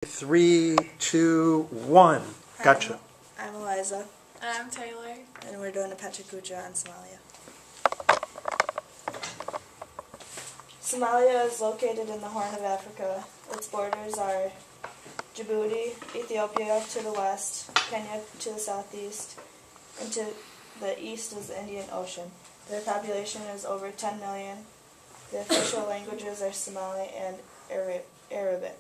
3, 2, 1. Gotcha. I'm Eliza. And I'm Taylor. And we're doing a Pecha Kucha on Somalia. Somalia is located in the Horn of Africa. Its borders are Djibouti, Ethiopia to the west, Kenya to the southeast, and to the east is the Indian Ocean. Their population is over 10 million. The official languages are Somali and Arabic.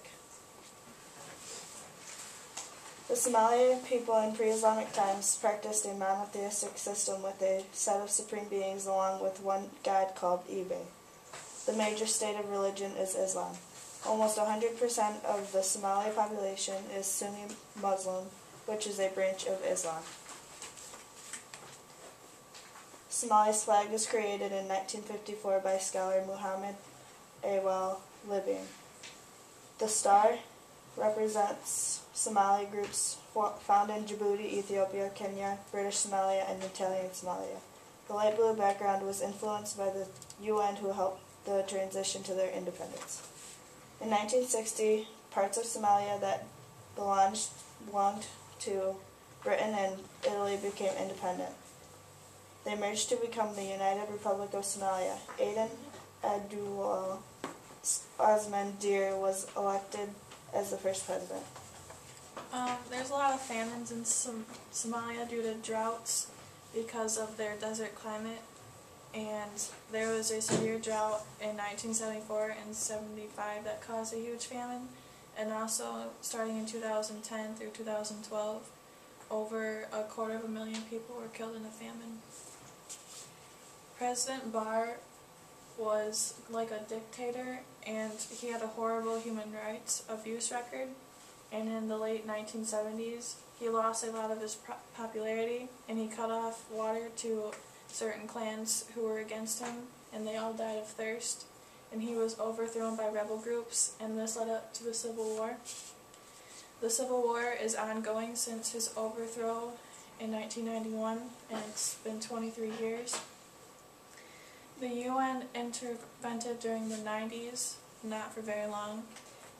The Somali people in pre-Islamic times practiced a monotheistic system with a set of supreme beings along with one god called Ibe. The major state of religion is Islam. Almost 100% of the Somali population is Sunni Muslim, which is a branch of Islam. Somalia's flag was created in 1954 by scholar Muhammad Awal Libyan. The star represents Somali groups found in Djibouti, Ethiopia, Kenya, British Somalia, and Italian Somalia. The light blue background was influenced by the UN, who helped the transition to their independence. In 1960, parts of Somalia that belonged to Britain and Italy became independent. They merged to become the United Republic of Somalia. Aden Abdul Osman Dir was elected as the first president. There's a lot of famines in Somalia due to droughts because of their desert climate, and there was a severe drought in 1974 and 75 that caused a huge famine, and also starting in 2010 through 2012, over 250,000 people were killed in a famine. President Barr was like a dictator, and he had a horrible human rights abuse record, and in the late 1970s he lost a lot of his popularity, and he cut off water to certain clans who were against him, and they all died of thirst, and he was overthrown by rebel groups, and this led up to the Civil War. The Civil War is ongoing since his overthrow in 1991, and it's been 23 years. The UN intervened during the 90s, not for very long,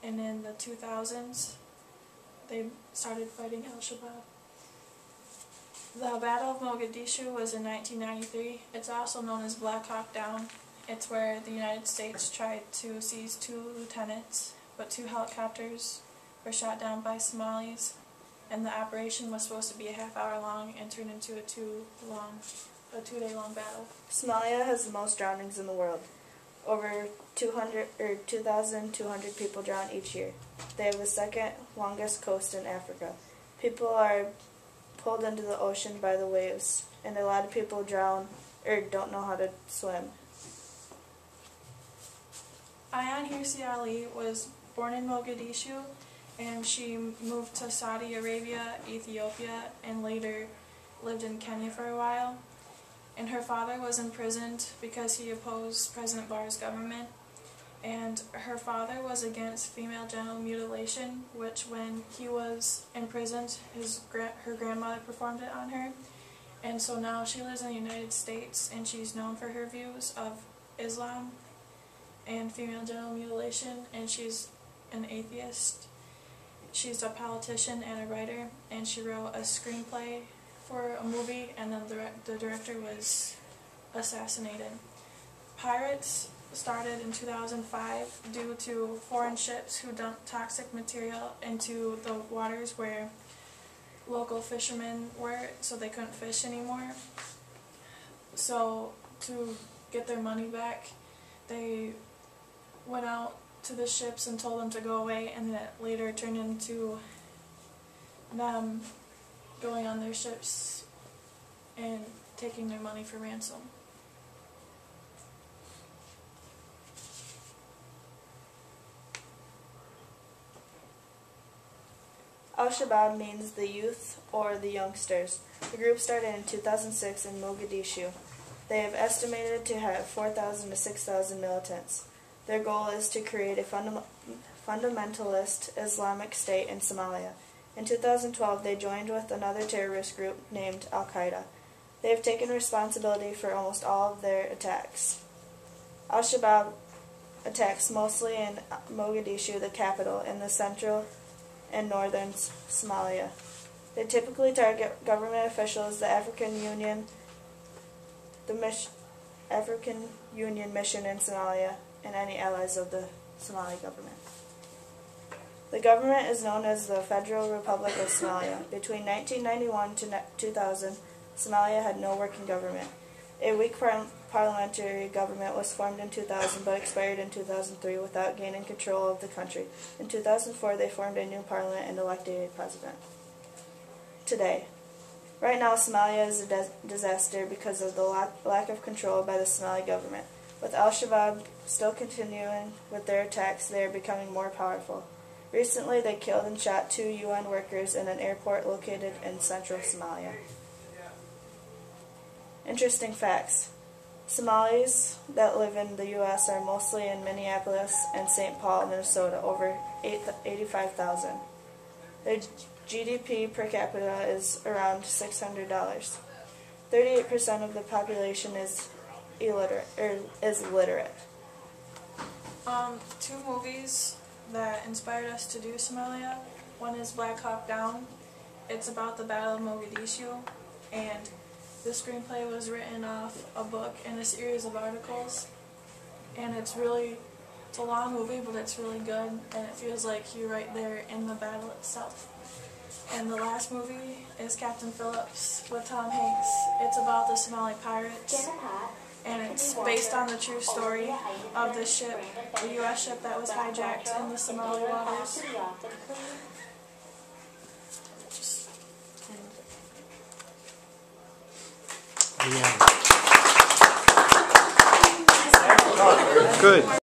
and in the 2000s they started fighting Al-Shabaab. The Battle of Mogadishu was in 1993. It's also known as Black Hawk Down. It's where the United States tried to seize 2 lieutenants, but 2 helicopters were shot down by Somalis, and the operation was supposed to be a half-hour long and turned into a 2-day long battle. Somalia has the most drownings in the world. Over 2,200 people drown each year. They have the second longest coast in Africa. People are pulled into the ocean by the waves, and a lot of people drown or don't know how to swim. Ayaan Hirsi Ali was born in Mogadishu, and she moved to Saudi Arabia, Ethiopia, and later lived in Kenya for a while. And her father was imprisoned because he opposed President Barr's government. And her father was against female genital mutilation, which when he was imprisoned, her grandmother performed it on her. And so now she lives in the United States, and she's known for her views of Islam and female genital mutilation, and she's an atheist. She's a politician and a writer, and she wrote a screenplay for a movie, and then the director was assassinated. Pirates started in 2005 due to foreign ships who dumped toxic material into the waters where local fishermen were, so they couldn't fish anymore. So to get their money back, they went out to the ships and told them to go away, and that later turned into them going on their ships and taking their money for ransom. Al-Shabaab means the youth or the youngsters. The group started in 2006 in Mogadishu. They have estimated to have 4,000 to 6,000 militants. Their goal is to create a fundamentalist Islamic state in Somalia. In 2012, they joined with another terrorist group named Al-Qaeda. They have taken responsibility for almost all of their attacks. Al-Shabaab attacks mostly in Mogadishu, the capital, in the central and northern Somalia. They typically target government officials, the African Union Mission in Somalia, and any allies of the Somali government. The government is known as the Federal Republic of Somalia. Between 1991 to 2000, Somalia had no working government. A weak parliamentary government was formed in 2000 but expired in 2003 without gaining control of the country. In 2004, they formed a new parliament and elected a president. Today. Right now, Somalia is a disaster because of the lack of control by the Somali government. With Al-Shabaab still continuing with their attacks, they are becoming more powerful. Recently, they killed and shot 2 UN workers in an airport located in central Somalia. Interesting facts. Somalis that live in the U.S. are mostly in Minneapolis and St. Paul, Minnesota, over 85,000. Their GDP per capita is around $600. 38% of the population is literate. 2 movies that inspired us to do Somalia. One is Black Hawk Down. It's about the Battle of Mogadishu, and the screenplay was written off a book and a series of articles, and it's a long movie, but it's really good, and it feels like you're right there in the battle itself. And the last movie is Captain Phillips with Tom Hanks. It's about the Somali pirates, and it's based on the true story of the ship, the U.S. ship that was hijacked in the Somali waters. Good.